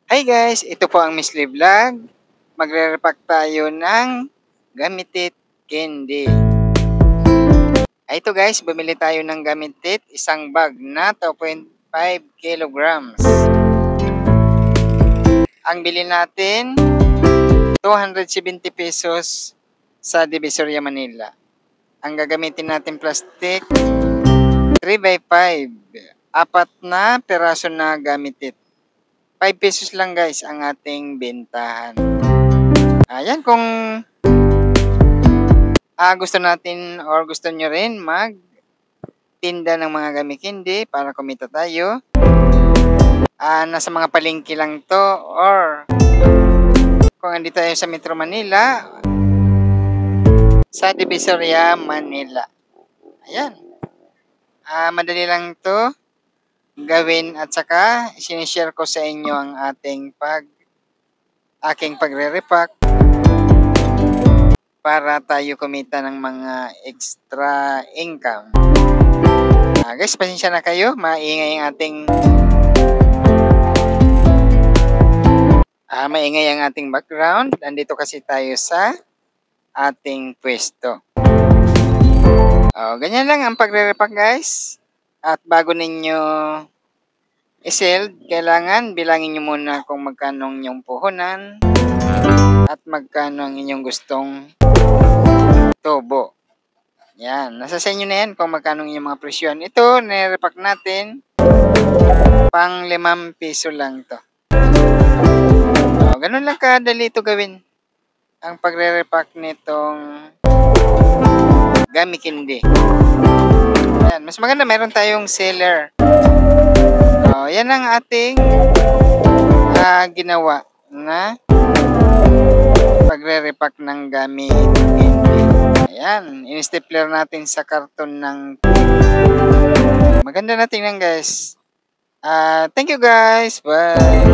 Hi guys, ito po ang Miss Lee Vlog. Magre-repack tayo ng Gamitit candy. Ito guys, bumili tayo ng Gamitit, isang bag na 2.5 kilograms. Ang bili natin, 270 pesos sa Divisoria, Manila. Ang gagamitin natin plastic, 3x5. Apat na peraso na Gamitit. 5 pesos lang guys ang ating bentahan. Ayan, kung gusto natin or gusto nyo rin magtinda ng mga gamit hindi para kumita tayo, nasa mga palengke lang to, or kung andito tayo sa Metro Manila, sa Divisoria, Manila. Ayan, madali lang to gawin at saka sinishare ko sa inyo ang aking pagre-repack para tayo kumita ng mga extra income. Guys, pasensya na kayo, maingay ang ating background. Andito kasi tayo sa ating pwesto. Ganyan lang ang pagre-repack guys. At bago ninyo i-sell, kailangan bilangin nyo muna kung magkano ang inyong puhunan at magkano ang inyong gustong tubo. Yan, nasa sa inyo na yan kung magkano ang inyong mga presyon. Ito, nire-repack natin, pang 5 piso lang to. Ganun lang kadali ito gawin. Ang pagre-repack nitong Gami Candy. Yan, mas maganda meron tayong seller. Yan ang ating ginawa na pagre-repack ng Gami Candy. Ayan, in-stapler natin sa karton ng maganda na tingnan guys. Thank you guys. Bye.